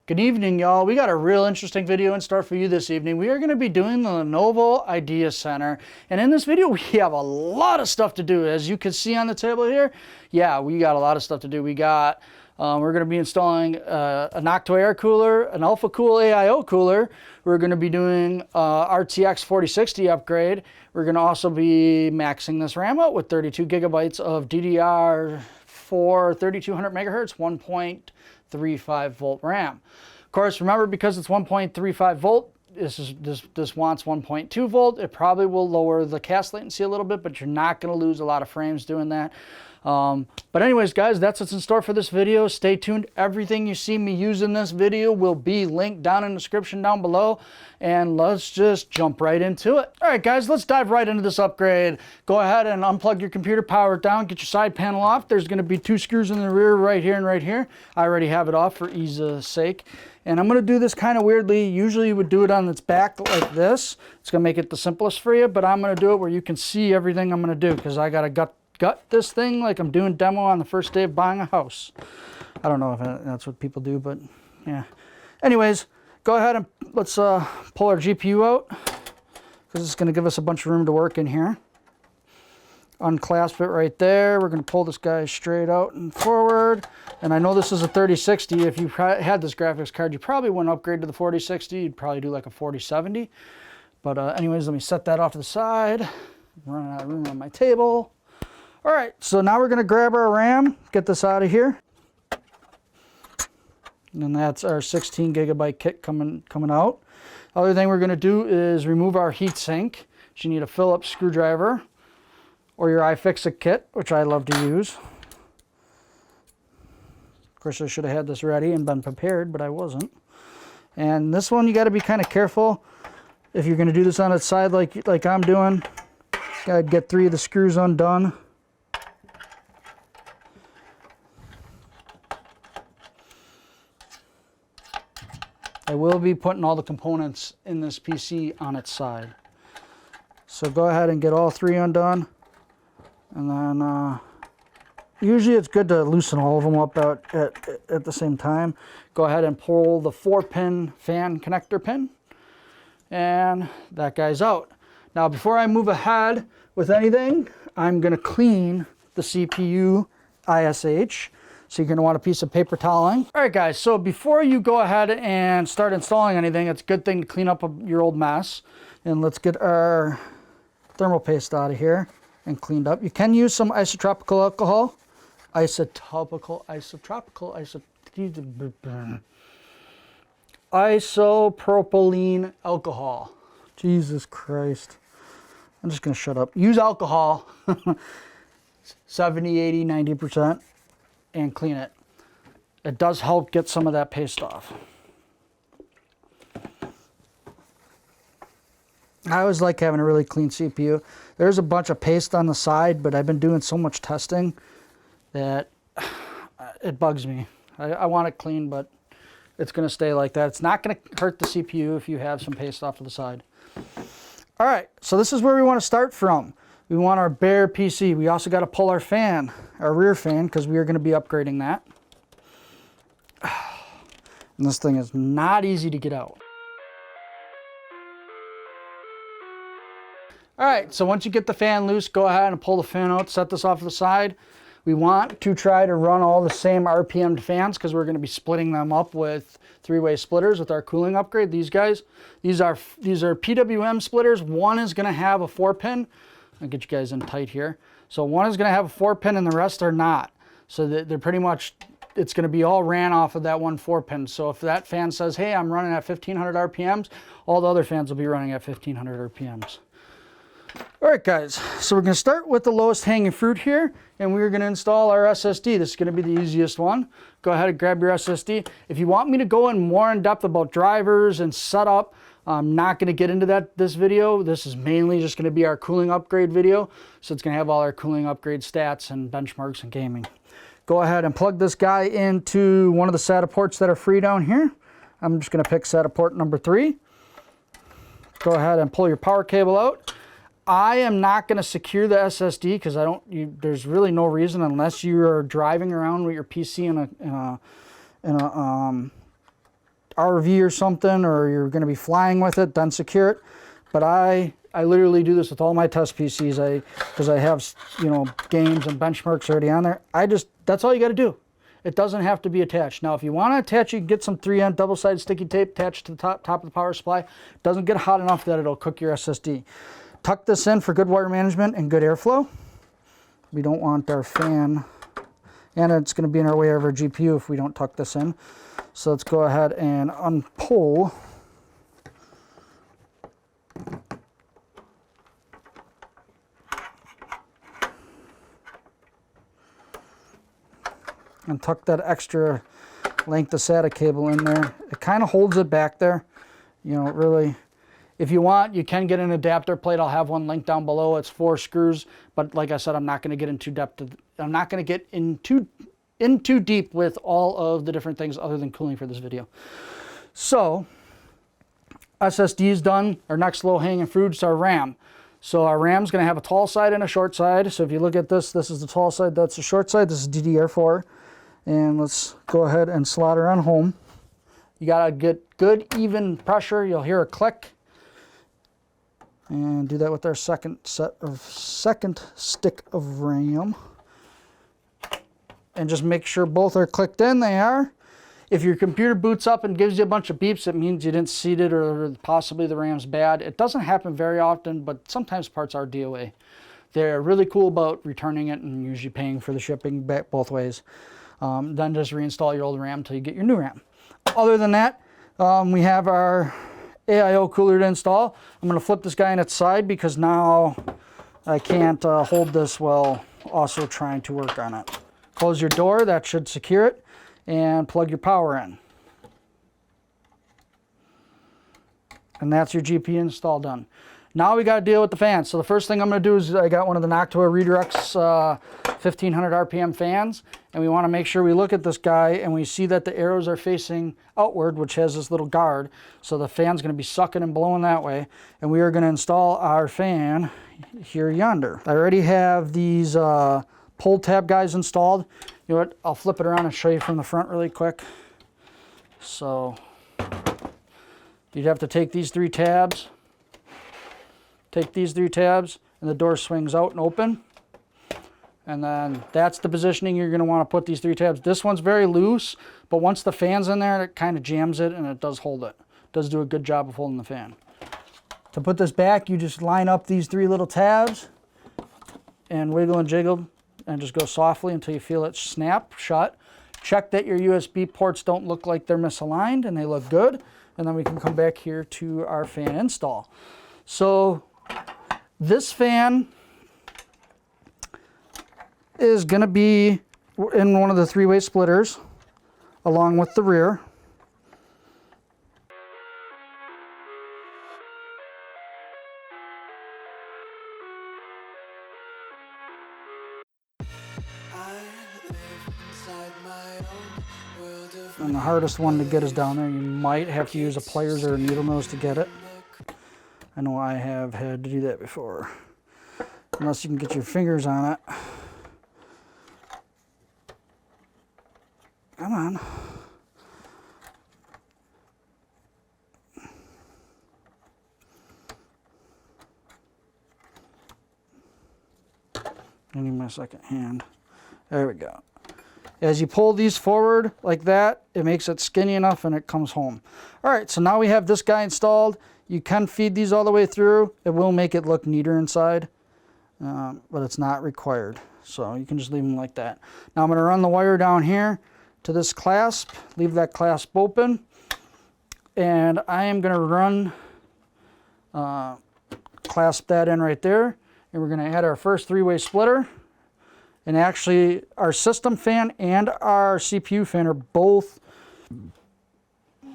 Good evening, y'all. We got a real interesting video in store for you this evening. We are going to be doing the Lenovo IdeaCentre, and in this video we have a lot of stuff to do. As you can see on the table here, yeah, we got a lot of stuff to do. We're going to be installing a Noctua air cooler, an AlphaCool AIO cooler. We're going to be doing RTX 4060 upgrade. We're going to also be maxing this RAM out with 32 gigabytes of DDR4 3200 megahertz 1.35 volt RAM. Of course, remember, because it's 1.35 volt, this wants 1.2 volt. It probably will lower the cast latency a little bit, but you're not going to lose a lot of frames doing that. But anyways, guys, that's what's in store for this video. Stay tuned. Everything you see me use in this video will be linked down in the description down below, and let's just jump right into it. All right, guys, let's dive right into this upgrade. Go ahead and unplug your computer, power it down, get your side panel off. There's going to be two screws in the rear, right here and right here. I already have it off for ease of sake. And I'm going to do this kind of weirdly. Usually you would do it on its back like this. It's going to make it the simplest for you, but I'm going to do it where you can see everything I'm going to do, because I got to gut this thing like I'm doing demo on the first day of buying a house. I don't know if that's what people do, but yeah. Anyways, go ahead and let's pull our GPU out, because it's going to give us a bunch of room to work in here. Unclasp it right there. We're going to pull this guy straight out and forward. And I know this is a 3060. If you had this graphics card, you probably wouldn't upgrade to the 4060. You'd probably do like a 4070. But anyways, let me set that off to the side. I'm running out of room on my table. All right, so now we're going to grab our RAM, get this out of here. And that's our 16 gigabyte kit coming out. Other thing we're going to do is remove our heatsink. You need a Phillips screwdriver or your iFixit kit, which I love to use. Of course, I should have had this ready and been prepared, but I wasn't. And this one, you got to be kind of careful. If you're going to do this on its side like I'm doing, got to get 3 of the screws undone. I will be putting all the components in this PC on its side. So go ahead and get all 3 undone. And then usually it's good to loosen all of them up at the same time. Go ahead and pull the 4-pin fan connector pin. And that guy's out. Now, before I move ahead with anything, I'm going to clean the CPU ISH. So you're going to want a piece of paper toweling. All right, guys, so before you go ahead and start installing anything, it's a good thing to clean up your old mess. And let's get our thermal paste out of here and cleaned up. You can use some isotropical alcohol. Isopropylene alcohol. Jesus Christ. I'm just going to shut up. Use alcohol. 70, 80, 90%. And clean it. It does help get some of that paste off. I always like having a really clean CPU. There's a bunch of paste on the side, but I've been doing so much testing that it bugs me. I want it clean, but it's going to stay like that. It's not going to hurt the CPU if you have some paste off to the side. All right, so this is where we want to start from. We want our bare PC. We also got to pull our fan, our rear fan, because we are going to be upgrading that. And this thing is not easy to get out. All right, so once you get the fan loose, go ahead and pull the fan out, set this off to the side. We want to try to run all the same RPM fans, because we're going to be splitting them up with 3-way splitters with our cooling upgrade. These guys, these are PWM splitters. One is going to have a 4-pin. I'll get you guys in tight here. So one is going to have a 4-pin and the rest are not. So they're pretty much, it's going to be all ran off of that one 4-pin. So if that fan says, hey, I'm running at 1500 RPMs, all the other fans will be running at 1500 RPMs. All right, guys, so we're going to start with the lowest hanging fruit here, and we're going to install our SSD. This is going to be the easiest one. Go ahead and grab your SSD. If you want me to go in more in depth about drivers and setup, I'm not going to get into this video. This is mainly just going to be our cooling upgrade video. So it's going to have all our cooling upgrade stats and benchmarks and gaming. Go ahead and plug this guy into one of the SATA ports that are free down here. I'm just going to pick SATA port number 3. Go ahead and pull your power cable out. I am not going to secure the SSD because there's really no reason, unless you are driving around with your PC in RV or something, or you're going to be flying with it, then secure it. But I literally do this with all my test PCs, because I have, you know, games and benchmarks already on there. That's all you got to do. It doesn't have to be attached. Now, if you want to attach, you can get some 3M double-sided sticky tape attached to the top of the power supply. It doesn't get hot enough that it'll cook your SSD. Tuck this in for good wire management and good airflow. We don't want our fan, and it's going to be in our way of our GPU if we don't tuck this in. So let's go ahead and unpull. And tuck that extra length of SATA cable in there. It kind of holds it back there. You know, really, if you want, you can get an adapter plate. I'll have one linked down below. It's 4 screws, but like I said, I'm not going to get into depth. I'm not going to get in too deep with all of the different things other than cooling for this video. So, SSD is done. Our next low-hanging fruit is our RAM. So our RAM's going to have a tall side and a short side. So if you look at this, this is the tall side, that's the short side. This is DDR4. And let's go ahead and slot her on home. You gotta get good even pressure. You'll hear a click. And do that with our second stick of RAM. And just make sure both are clicked in. They are. If your computer boots up and gives you a bunch of beeps, it means you didn't seat it, or possibly the RAM's bad. It doesn't happen very often, but sometimes parts are DOA. They're really cool about returning it and usually paying for the shipping back both ways. Then just reinstall your old RAM until you get your new RAM. Other than that, we have our AIO cooler to install. I'm going to flip this guy on its side because now I can't hold this while also trying to work on it. Close your door, that should secure it, and plug your power in. And that's your GPU install done. Now we got to deal with the fans. So the first thing I'm going to do is I got one of the Noctua Redux 1500 RPM fans, and we want to make sure we look at this guy and we see that the arrows are facing outward, which has this little guard. So the fan's going to be sucking and blowing that way, and we are going to install our fan here yonder. I already have these pull tab guys installed. You know what? I'll flip it around and show you from the front really quick. So you'd have to take these 3 tabs. Take these 3 tabs, and the door swings out and open. And then that's the positioning you're going to want to put these 3 tabs. This one's very loose, but once the fan's in there, it kind of jams it, and it does hold it. It does do a good job of holding the fan. To put this back, you just line up these 3 little tabs and wiggle and jiggle, and just go softly until you feel it snap shut. Check that your USB ports don't look like they're misaligned, and they look good. And then we can come back here to our fan install. So this fan is going to be in one of the 3-way splitters along with the rear. And the hardest one to get is down there. You might have to use a pliers or a needle nose to get it. I know I have had to do that before. Unless you can get your fingers on it. Come on. I need my second hand. There we go. As you pull these forward like that, it makes it skinny enough and it comes home. All right, so now we have this guy installed. You can feed these all the way through. It will make it look neater inside, but it's not required. So you can just leave them like that. Now I'm going to run the wire down here to this clasp, leave that clasp open, and I am going to run, clasp that in right there, and we're going to add our first 3-way splitter. And actually, our system fan and our CPU fan are both,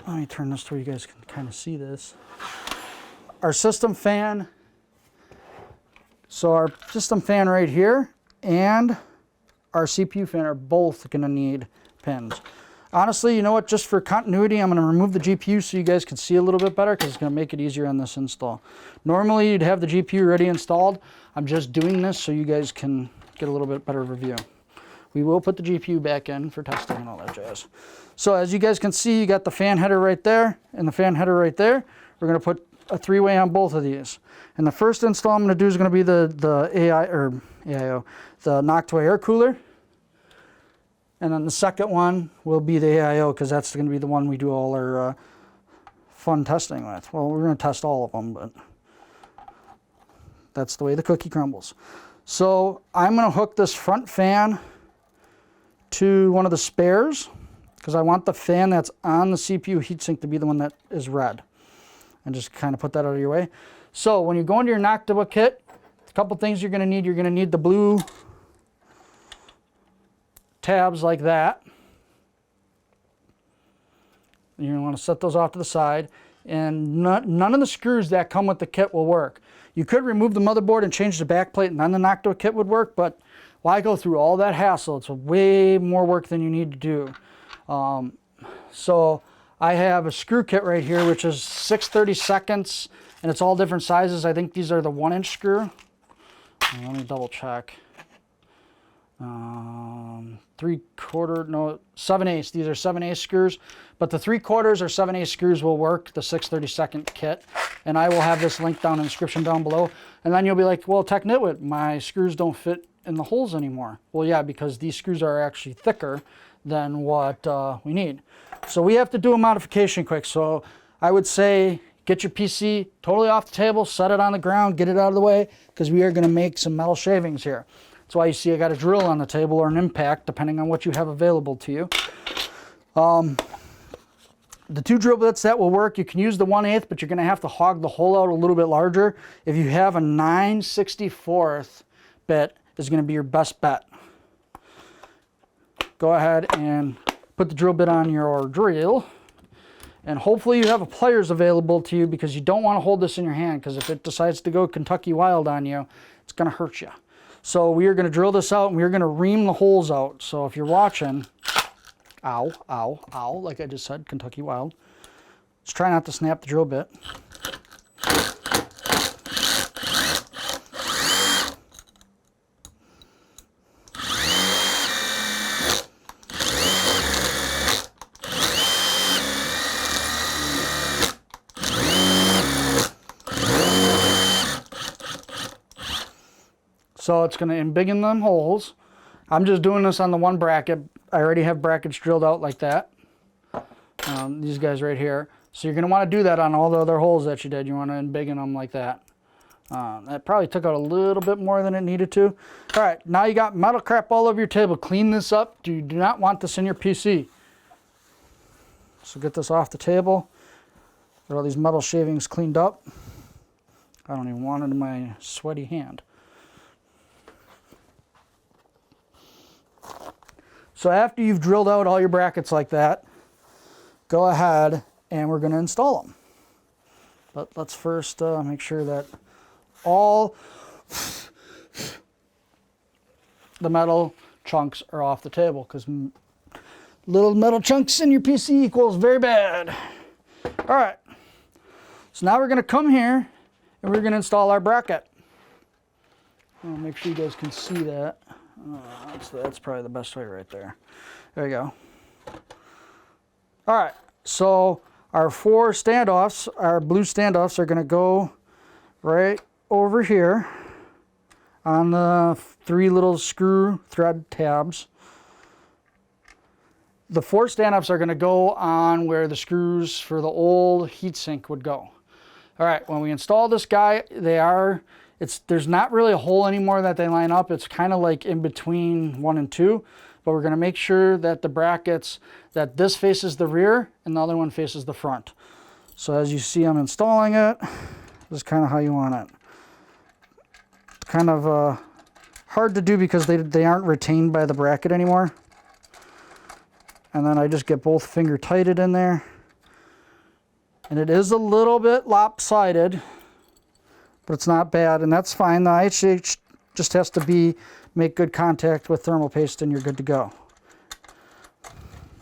let me turn this so you guys can kind of see this. Our system fan, so our system fan right here and our CPU fan are both going to need pins. Honestly, you know what, just for continuity, I'm going to remove the GPU so you guys can see a little bit better because it's going to make it easier on this install. Normally, you'd have the GPU already installed. I'm just doing this so you guys can get a little bit better of a view. we will put the GPU back in for testing and all that jazz. So as you guys can see, you got the fan header right there and the fan header right there. We're going to put a 3-way on both of these. And the first install I'm going to do is going to be the AIO, the Noctua air cooler. And then the second one will be the AIO, because that's going to be the one we do all our fun testing with. Well, we're going to test all of them, but that's the way the cookie crumbles. So I'm going to hook this front fan to one of the spares, because I want the fan that's on the CPU heatsink to be the one that is red. And just kind of put that out of your way. So when you go into your Noctua kit, a couple things you're going to need. You're going to need the blue tabs like that. You're going to want to set those off to the side. And none of the screws that come with the kit will work. You could remove the motherboard and change the backplate, and then the Noctua kit would work, but why go through all that hassle? It's way more work than you need to do. So I have a screw kit right here, which is 6/32, and it's all different sizes. I think these are the 1-inch screw. Let me double check. 3/4, no, 7/8. These are 7/8 screws, but the 3/4 or 7/8 screws will work, the 6/32 kit. And I will have this link down in the description down below. And then you'll be like, well, Tech Nitwit, my screws don't fit in the holes anymore. Well, yeah, because these screws are actually thicker than what we need. So we have to do a modification quick. So I would say get your PC totally off the table, set it on the ground, get it out of the way, because we are going to make some metal shavings here. That's why you see I got a drill on the table, or an impact, depending on what you have available to you. The 2 drill bits that will work, you can use the 1/8, but you're going to have to hog the hole out a little bit larger. If you have a 9/64 bit, is going to be your best bet. Go ahead and put the drill bit on your drill, and hopefully you have a pliers available to you, because you don't want to hold this in your hand, because if it decides to go Kentucky Wild on you, it's going to hurt you. So we are going to drill this out, and we are going to ream the holes out. So if you're watching, ow, ow, ow, like I just said, Kentucky Wild. Just try not to snap the drill bit. So it's going to embiggen them holes. I'm just doing this on the one bracket. I already have brackets drilled out like that. These guys right here. So you're going to want to do that on all the other holes that you did. You want to embiggen them like that. That probably took out a little bit more than it needed to. All right, now you got metal crap all over your table. Clean this up. You do not want this in your PC. So get this off the table. Get all these metal shavings cleaned up. I don't even want it in my sweaty hand. So after you've drilled out all your brackets like that, go ahead and we're going to install them. But let's first make sure that all the metal chunks are off the table, because little metal chunks in your PC equals very bad. All right, so now we're going to come here and we're going to install our bracket. I'll make sure you guys can see that. That's probably the best way right there. There you go. All right, so our 4 standoffs, our blue standoffs, are going to go right over here on the 3 little screw thread tabs. The 4 standoffs are going to go on where the screws for the old heatsink would go. All right, when we install this guy, there's not really a hole anymore that they line up. It's kind of like in between 1 and 2, but we're going to make sure that the brackets, that this faces the rear and the other one faces the front. So as you see, I'm installing it. This is kind of how you want it. It's kind of hard to do because they aren't retained by the bracket anymore. And then I just get both finger tighted in there. And it is a little bit lopsided, but it's not bad, and that's fine. The IHH just has to make good contact with thermal paste, and you're good to go.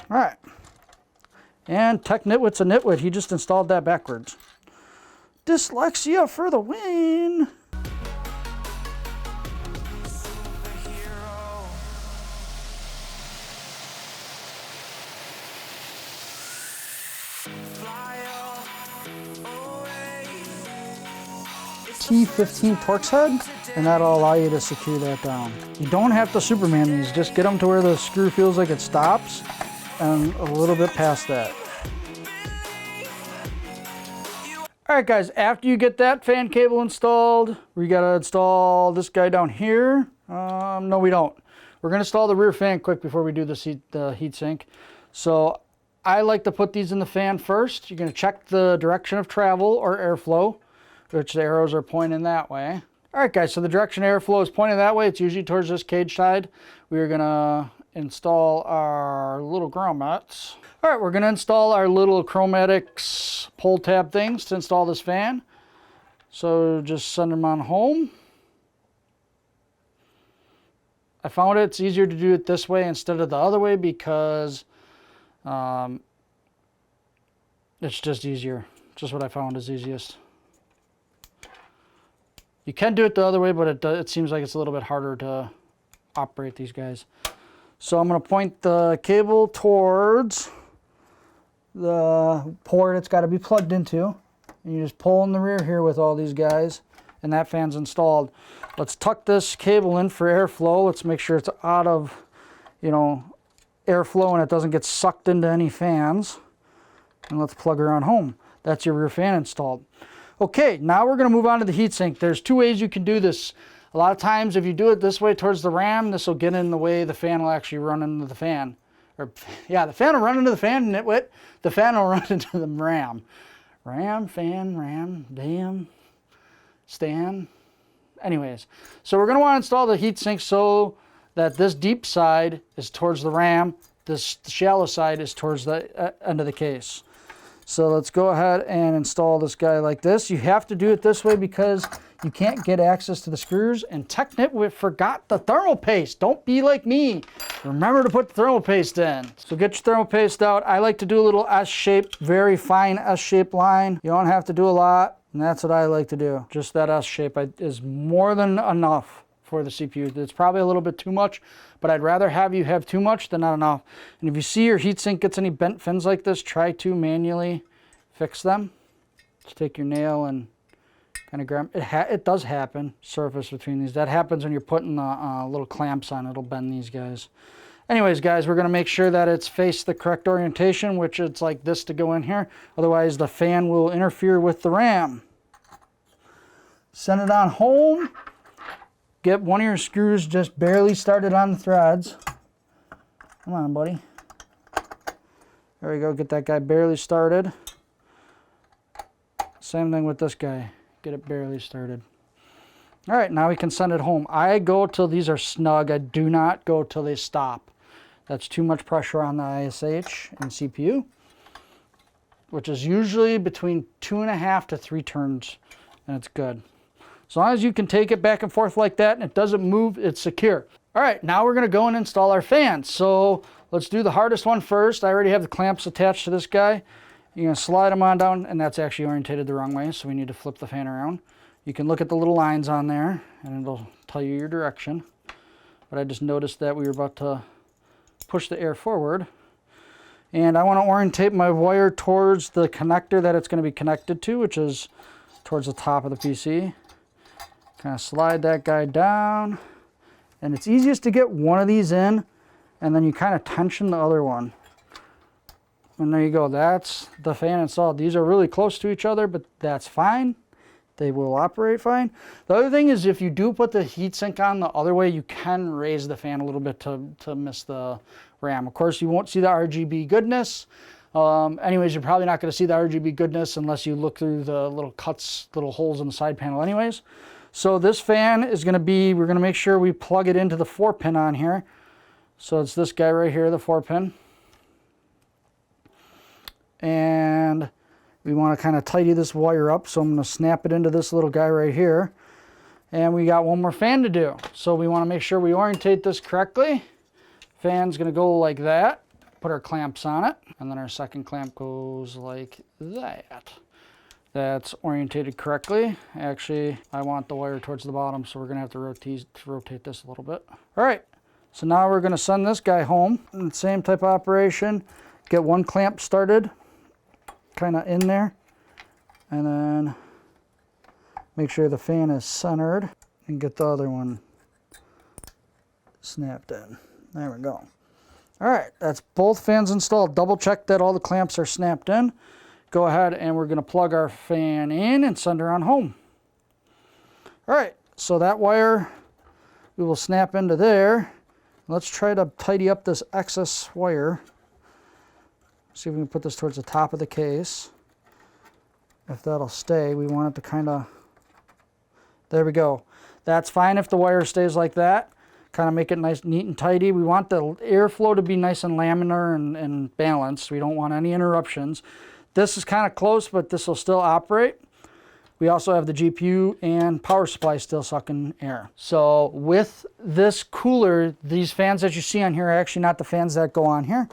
All right. And Tech Nitwit's a nitwit. He just installed that backwards. Dyslexia for the win. T15 Torx head, and that'll allow you to secure that down. You don't have to Superman these, just get them to where the screw feels like it stops and a little bit past that. All right guys, after you get that fan cable installed, we gotta install this guy down here. No we don't. We're gonna install the rear fan quick before we do the heat sink. So I like to put these in the fan first. You're gonna check the direction of travel or airflow, which the arrows are pointing that way. All right guys, so the direction airflow is pointing that way. It's usually towards this cage side. We are gonna install our little grommets. All right, we're gonna install our little Chromatics pull tab things to install this fan. So just send them on home. I found it's easier to do it this way instead of the other way because it's just easier. Just what I found is easiest. You can do it the other way, but it seems like it's a little bit harder to operate these guys. So I'm going to point the cable towards the port it's got to be plugged into. And you just pull in the rear here with all these guys, and that fan's installed. Let's tuck this cable in for airflow. Let's make sure it's out of, airflow and it doesn't get sucked into any fans. And let's plug her on home. That's your rear fan installed. Okay, now we're going to move on to the heatsink. There's two ways you can do this. A lot of times if you do it this way towards the ram, this will get in the way the fan will actually run into the fan. Or, yeah, the fan will run into the fan, nitwit. The fan will run into the ram. Ram, fan, ram, damn, stand. Anyways, so we're going to want to install the heatsink so that this deep side is towards the ram, this shallow side is towards the end of the case. So let's go ahead and install this guy like this. You have to do it this way because you can't get access to the screws, and TechNitwit forgot the thermal paste. Don't be like me. Remember to put the thermal paste in. So get your thermal paste out. I like to do a little S-shaped, very fine S-shaped line. You don't have to do a lot, and that's what I like to do. Just that S shape is more than enough for the CPU. It's probably a little bit too much, but I'd rather have you have too much than not enough. And if you see your heatsink gets any bent fins like this, try to manually fix them. Just take your nail and kind of grab it. It does happen, surface between these. That happens when you're putting little clamps on. It'll bend these guys. Anyways, guys, we're going to make sure that it's faced the correct orientation, which it's like this to go in here. Otherwise, the fan will interfere with the RAM. Send it on home. Get one of your screws just barely started on the threads. Come on, buddy. There we go. Get that guy barely started. Same thing with this guy. Get it barely started. All right, now we can send it home. I go till these are snug. I do not go till they stop. That's too much pressure on the ISH and CPU, which is usually between 2.5 to 3 turns, and it's good. As long as you can take it back and forth like that and it doesn't move, it's secure. All right, now we're going to go and install our fans. So let's do the hardest one first. I already have the clamps attached to this guy. You're going to slide them on down, and that's actually orientated the wrong way, so we need to flip the fan around. You can look at the little lines on there, and it'll tell you your direction. But I just noticed that we were about to push the air forward. And I want to orientate my wire towards the connector that it's going to be connected to, which is towards the top of the PC. Kind of slide that guy down. And it's easiest to get one of these in, and then you kind of tension the other one. And there you go, that's the fan installed. These are really close to each other, but that's fine. They will operate fine. The other thing is if you do put the heatsink on the other way, you can raise the fan a little bit to miss the RAM. Of course, you won't see the RGB goodness. Anyways, you're probably not going to see the RGB goodness unless you look through the little cuts, little holes in the side panel anyways. So this fan is going to be, we're going to make sure we plug it into the 4-pin on here. So it's this guy right here, the 4-pin. And we want to kind of tidy this wire up, so I'm going to snap it into this little guy right here. And we got one more fan to do. So we want to make sure we orientate this correctly. Fan's going to go like that. Put our clamps on it. And then our second clamp goes like that. That's orientated correctly. Actually, I want the wire towards the bottom, so we're going to have to rotate this a little bit. All right, so now we're going to send this guy home. And the same type of operation. Get one clamp started, kind of in there, and then Make sure the fan is centered and get the other one snapped in. There we go. All right, that's both fans installed. Double check that all the clamps are snapped in. Go ahead and we're gonna plug our fan in and send her on home. All right, so that wire we will snap into there. Let's try to tidy up this excess wire. See if we can put this towards the top of the case. If that'll stay, we want it to kind of, there we go. That's fine if the wire stays like that. Kind of make it nice, neat and tidy. We want the airflow to be nice and laminar and balanced. We don't want any interruptions. This is kind of close, but this will still operate. We also have the GPU and power supply still sucking air. So with this cooler, these fans that you see on here are actually not the fans that go on here.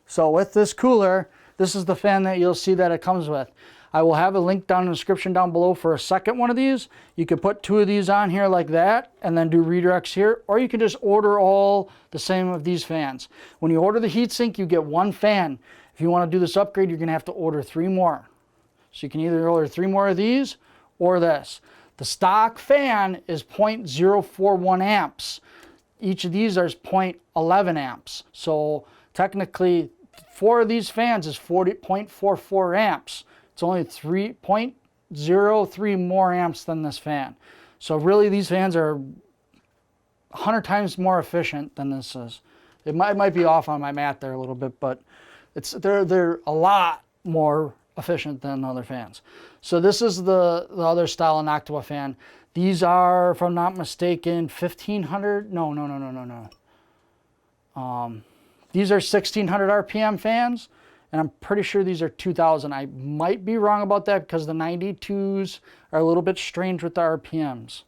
So with this cooler, this is the fan that you'll see that it comes with. I will have a link down in the description down below for a second one of these. You could put 2 of these on here like that and then do redirects here, or you can just order all the same of these fans. When you order the heatsink, you get 1 fan. If you want to do this upgrade, you're going to have to order 3 more. So you can either order 3 more of these or this. The stock fan is 0.041 amps. Each of these are 0.11 amps. So technically, 4 of these fans is 0.44 amps. It's only 3.03 more amps than this fan. So really these fans are 100 times more efficient than this is. It might be off on my math there a little bit, but they're a lot more efficient than other fans. So this is the other style of Noctua fan. These are, if I'm not mistaken, 1500. No. These are 1600 RPM fans. And I'm pretty sure these are 2000. I might be wrong about that because the 92s are a little bit strange with the RPMs.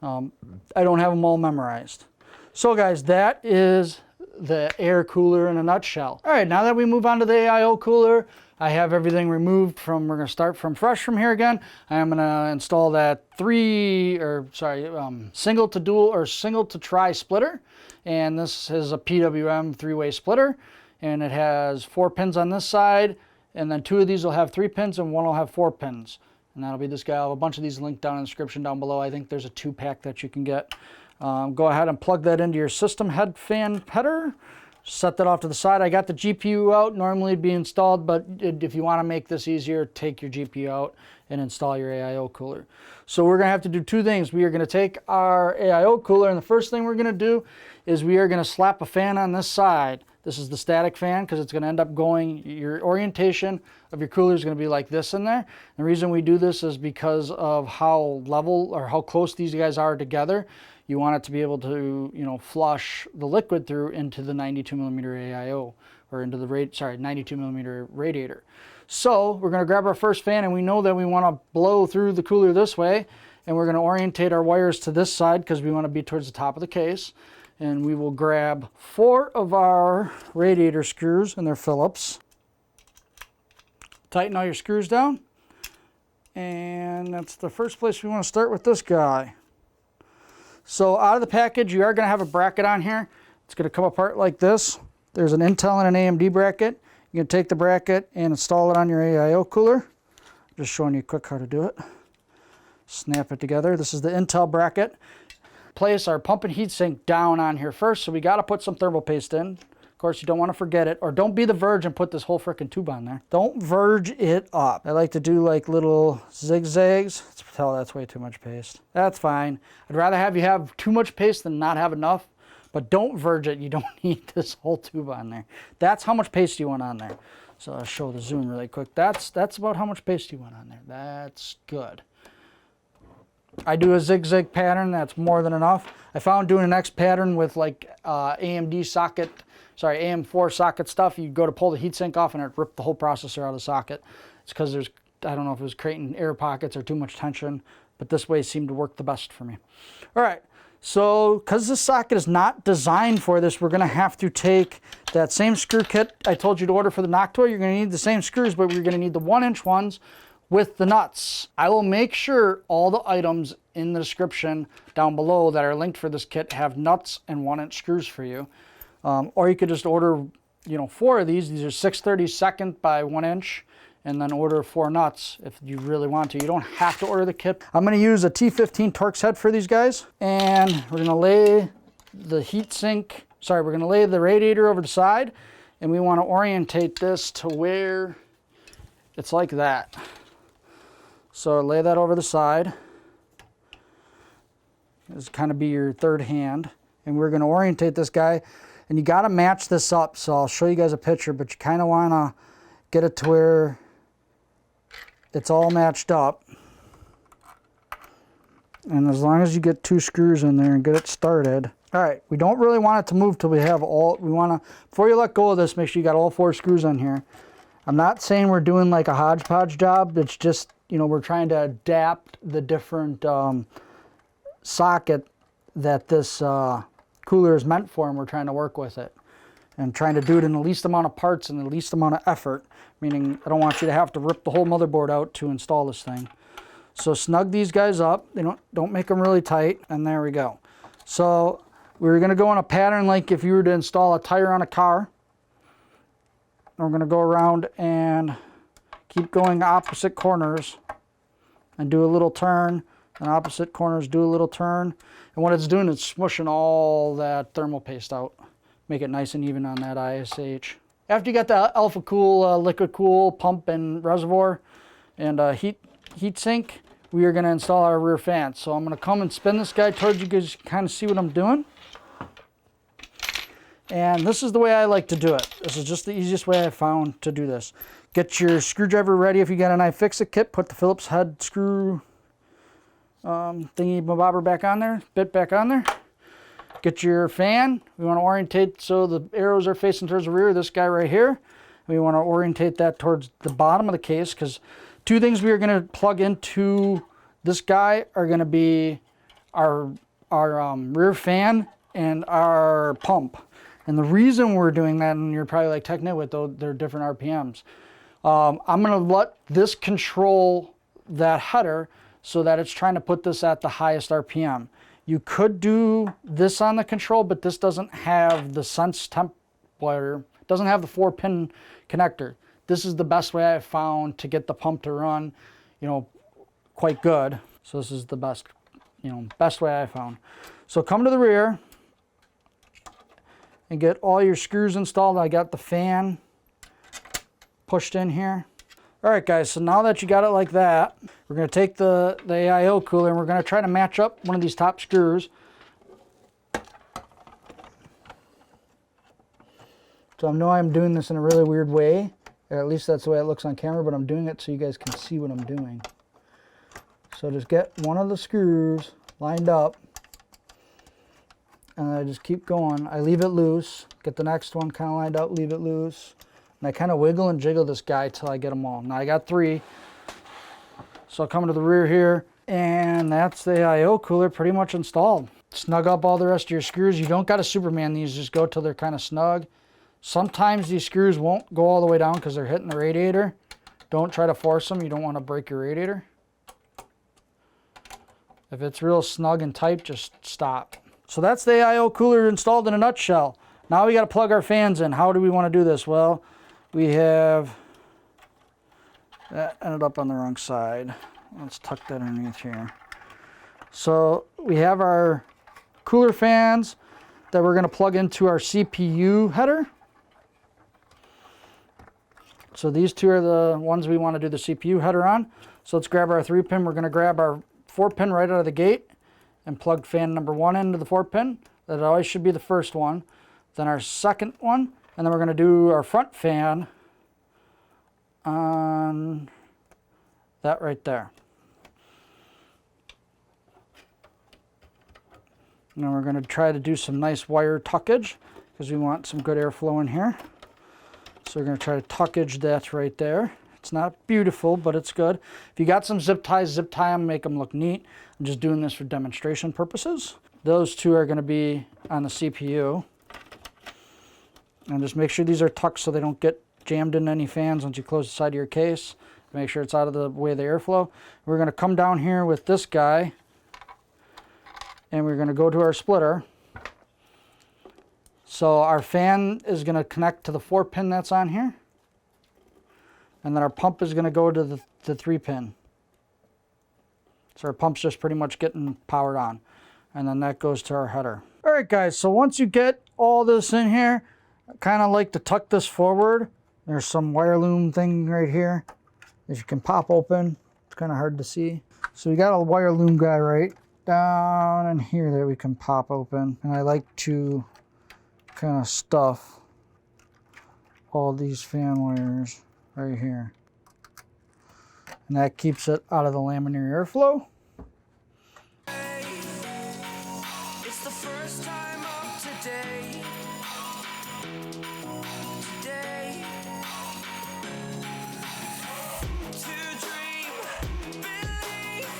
I don't have them all memorized. So guys, that is the air cooler in a nutshell. All right, now that we move on to the AIO cooler, I have everything removed from, we're gonna start from fresh from here again. I'm gonna install that single to dual or single to tri splitter. And this is a PWM 3-way splitter. And it has 4 pins on this side, and then 2 of these will have 3 pins and 1 will have 4 pins. And that'll be this guy. I'll have a bunch of these linked down in the description down below. I think there's a 2-pack that you can get. Go ahead and plug that into your system head fan header. Set that off to the side. I got the GPU out. Normally it'd be installed, but if you want to make this easier, take your GPU out and install your AIO cooler. So we're going to have to do 2 things. We are going to take our AIO cooler, and the first thing we're going to do is we are going to slap a fan on this side. This is the static fan because it's going to end up going, your orientation of your cooler is going to be like this in there. The reason we do this is because of how level or how close these guys are together. You want it to be able to, flush the liquid through into the 92mm AIO or into the 92mm radiator. So we're going to grab our first fan, and we know that we want to blow through the cooler this way, and we're going to orientate our wires to this side because we want to be towards the top of the case. And we will grab 4 of our radiator screws and their Phillips. Tighten all your screws down. And that's the first place we want to start with this guy. So out of the package, you are going to have a bracket on here. It's going to come apart like this. There's an Intel and an AMD bracket. You can take the bracket and install it on your AIO cooler. Just showing you quick how to do it. Snap it together. This is the Intel bracket. Place our pump and heatsink down on here first, so we got to put some thermal paste in. Of course, you don't want to forget it, or don't be the verge and put this whole frickin' tube on there. Don't verge it up. I like to do like little zigzags. Tell that's way too much paste. That's fine. I'd rather have you have too much paste than not have enough, but don't verge it. You don't need this whole tube on there. That's how much paste you want on there. So I'll show the zoom really quick. That's about how much paste you want on there. That's good. I do a zigzag pattern, that's more than enough. I found doing an X pattern with like AM4 socket stuff, you go to pull the heatsink off and it ripped the whole processor out of the socket. It's because I don't know if it was creating air pockets or too much tension, but this way seemed to work the best for me. All right, so because this socket is not designed for this, we're gonna have to take that same screw kit I told you to order for the Noctua. You're gonna need the same screws, but we're gonna need the 1-inch ones with the nuts. I will make sure all the items in the description down below that are linked for this kit have nuts and 1-inch screws for you. Or you could just order, 4 of these. These are 6/32 by 1 inch, and then order 4 nuts if you really want to. You don't have to order the kit. I'm going to use a T15 Torx head for these guys, and we're going to lay the we're going to lay the radiator over the side, and we want to orientate this to where it's like that. So lay that over the side. This kind of be your third hand, and we're going to orientate this guy, and you got to match this up. So I'll show you guys a picture, but you kind of want to get it to where it's all matched up. And as long as you get 2 screws in there and get it started. All right, we don't really want it to move till we have all, before you let go of this, make sure you got all 4 screws on here. I'm not saying we're doing like a hodgepodge job. It's just, you know, we're trying to adapt the different socket that this cooler is meant for, and we're trying to work with it. And trying to do it in the least amount of parts and the least amount of effort, meaning I don't want you to have to rip the whole motherboard out to install this thing. So snug these guys up. Don't make them really tight, and there we go. So we're going to go in a pattern like if you were to install a tire on a car. And we're going to go around and keep going opposite corners and do a little turn, and opposite corners do a little turn. And what it's doing is smushing all that thermal paste out. Make it nice and even on that ISH. After you got the Alpha Cool, Liquid Cool pump and reservoir and heat sink, we are going to install our rear fan. So I'm going to come and spin this guy towards you guys, kind of see what I'm doing. And this is the way I like to do it. This is just the easiest way I found to do this. Get your screwdriver ready if you got an iFixit kit. Put the Phillips head screw thingy bobber back on there, bit back on there. Get your fan. We want to orientate so the arrows are facing towards the rear, this guy right here. We want to orientate that towards the bottom of the case, because 2 things we are going to plug into this guy are going to be our rear fan and our pump. And the reason we're doing that, and you're probably like, Technitwit, though, they're different RPMs. I'm going to let this control that header so that it's trying to put this at the highest RPM. You could do this on the control, but this doesn't have the sense templator, doesn't have the 4-pin connector. This is the best way I've found to get the pump to run, quite good. So this is the best way I found. So come to the rear and get all your screws installed. I got the fan pushed in here. All right, guys, so now that you got it like that, we're going to take the AIO cooler and we're going to try to match up one of these top screws. So I know I'm doing this in a really weird way, or at least that's the way it looks on camera, but I'm doing it so you guys can see what I'm doing. So just get one of the screws lined up, and I just keep going. I leave it loose, get the next one kind of lined up, leave it loose. And I kind of wiggle and jiggle this guy till I get them all. Now I got 3. So I'll come to the rear here, and that's the AIO cooler pretty much installed. Snug up all the rest of your screws. You don't got to Superman these, just go till they're kind of snug. Sometimes these screws won't go all the way down because they're hitting the radiator. Don't try to force them. You don't want to break your radiator. If it's real snug and tight, just stop. So that's the AIO cooler installed in a nutshell. Now we got to plug our fans in. How do we want to do this? Well, we have, that ended up on the wrong side. Let's tuck that underneath here. So we have our cooler fans that we're going to plug into our CPU header. So these 2 are the ones we want to do the CPU header on. So let's grab our 3-pin. We're going to grab our 4-pin right out of the gate and plug fan number 1 into the 4-pin. That always should be the first one. Then our second one. And then we're going to do our front fan on that right there. And then we're going to try to do some nice wire tuckage because we want some good airflow in here. So we're going to try to tuckage that right there. It's not beautiful, but it's good. If you got some zip ties, zip tie them, make them look neat. I'm just doing this for demonstration purposes. Those 2 are going to be on the CPU. And just make sure these are tucked so they don't get jammed in any fans once you close the side of your case. Make sure it's out of the way of the airflow. We're going to come down here with this guy, and we're going to go to our splitter. So our fan is going to connect to the 4-pin that's on here. And then our pump is going to go to the 3-pin. So our pump's just pretty much getting powered on. And then that goes to our header. All right, guys, so once you get all this in here, I kind of like to tuck this forward. There's some wire loom thing right here that you can pop open. It's kind of hard to see. So we got a wire loom guy right down in here that we can pop open. And I like to kind of stuff all these fan wires right here. And that keeps it out of the laminar airflow. It's the first time of today. To dream, believe.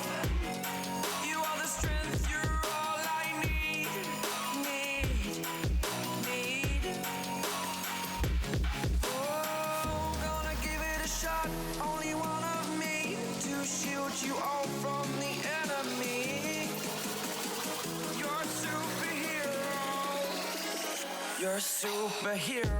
You are the strength, you're all I need. Oh, gonna give it a shot. Only one of me to shield you all from the enemy. You're a superhero. You're a superhero.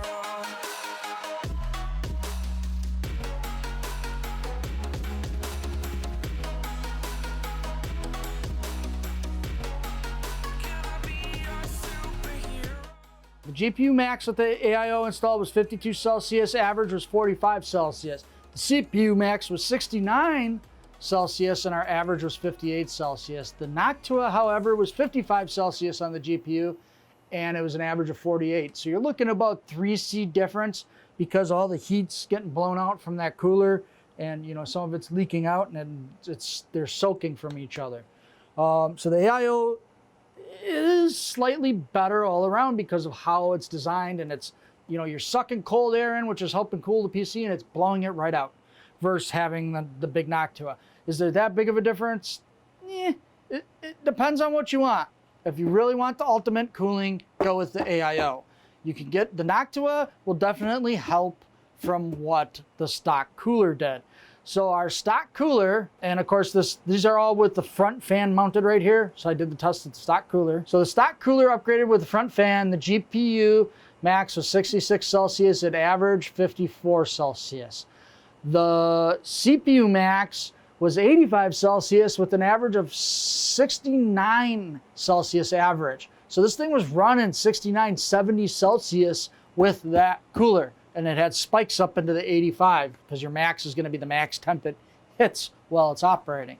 The GPU max with the AIO installed was 52 Celsius, average was 45 Celsius. The CPU max was 69 Celsius and our average was 58 Celsius. The Noctua, however, was 55 Celsius on the GPU and it was an average of 48. So you're looking at about 3C difference because all the heat's getting blown out from that cooler and you know some of it's leaking out and they're soaking from each other. So the AIO is slightly better all around because of how it's designed, and it's, you know, you're sucking cold air in, which is helping cool the PC, and it's blowing it right out versus having the big Noctua. Is there that big of a difference? It depends on what you want. If you really want the ultimate cooling, go with the AIO. You can get the Noctua will definitely help from what the stock cooler did. So our stock cooler, and of course these are all with the front fan mounted right here. So I did the test with the stock cooler. So the stock cooler upgraded with the front fan. The GPU max was 66 Celsius at average 54 Celsius. The CPU max was 85 Celsius with an average of 69 Celsius average. So this thing was running 69, 70 Celsius with that cooler. And it had spikes up into the 85 because your max is going to be the max temp it hits while it's operating.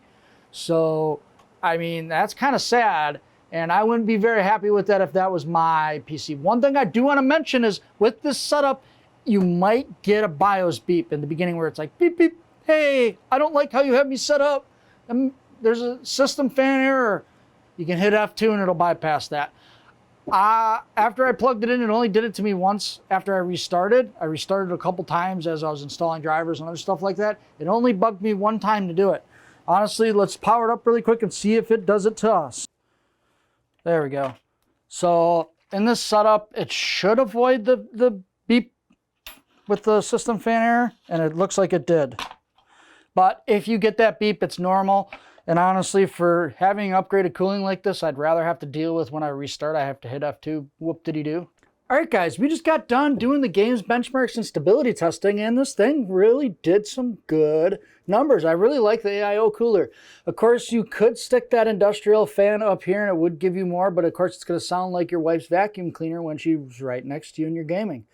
So, I mean, that's kind of sad. And I wouldn't be very happy with that if that was my PC. One thing I do want to mention is with this setup, you might get a BIOS beep in the beginning where it's like, beep, beep, hey, I don't like how you have me set up. There's a system fan error. You can hit F2 and it'll bypass that. After I plugged it in, it only did it to me once after I restarted. I restarted a couple times as I was installing drivers and other stuff like that. It only bugged me one time to do it. Honestly, let's power it up really quick and see if it does it to us. There we go. So in this setup, it should avoid the beep with the system fan error, and it looks like it did. But if you get that beep, it's normal. And honestly, for having upgraded cooling like this, I'd rather have to deal with when I restart, I have to hit F2, whoop-diddy-doo. All right, guys, we just got done doing the games benchmarks and stability testing, and this thing really did some good numbers. I really like the AIO cooler. Of course, you could stick that industrial fan up here, and it would give you more, but of course, it's going to sound like your wife's vacuum cleaner when she's right next to you and you're gaming.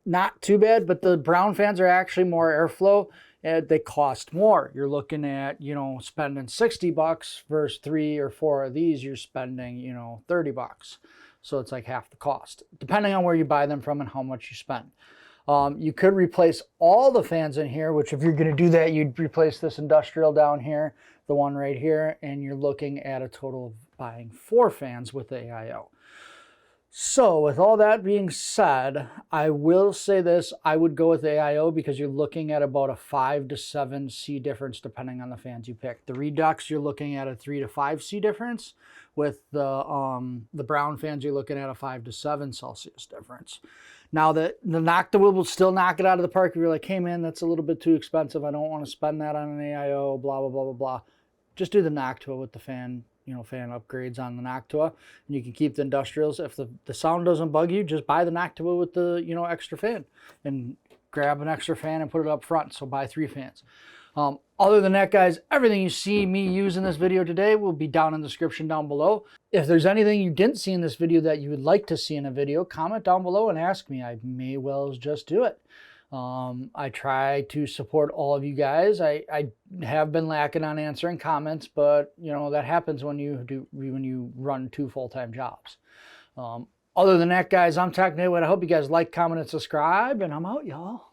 Not too bad, but the brown fans are actually more airflow. They cost more. You're looking at, you know, spending $60 versus 3 or 4 of these, you're spending, you know, $30. So it's like half the cost, depending on where you buy them from and how much you spend. You could replace all the fans in here, which if you're going to do that, you'd replace this industrial down here, the one right here, and you're looking at a total of buying 4 fans with the AIO. So with all that being said, I will say this, I would go with the AIO because you're looking at about a 5 to 7 C difference depending on the fans you pick. The Redux, you're looking at a 3 to 5 C difference. With the brown fans, you're looking at a 5 to 7 Celsius difference. Now the Noctua will still knock it out of the park if you're like, hey man, that's a little bit too expensive. I don't want to spend that on an AIO, blah, blah, blah, blah, blah. Just do the Noctua with the fan, you know, fan upgrades on the Noctua, and you can keep the industrials. If the sound doesn't bug you, just buy the Noctua with the, you know, extra fan, and grab an extra fan and put it up front, so buy 3 fans. Other than that, guys, everything you see me use in this video today will be down in the description down below. If there's anything you didn't see in this video that you would like to see in a video, comment down below and ask me. I may well just do it. I try to support all of you guys. I have been lacking on answering comments, but you know that happens when you run 2 full-time jobs. Other than that, guys, I'm Tech Nitwit. I hope you guys like, comment, and subscribe, and I'm out, y'all.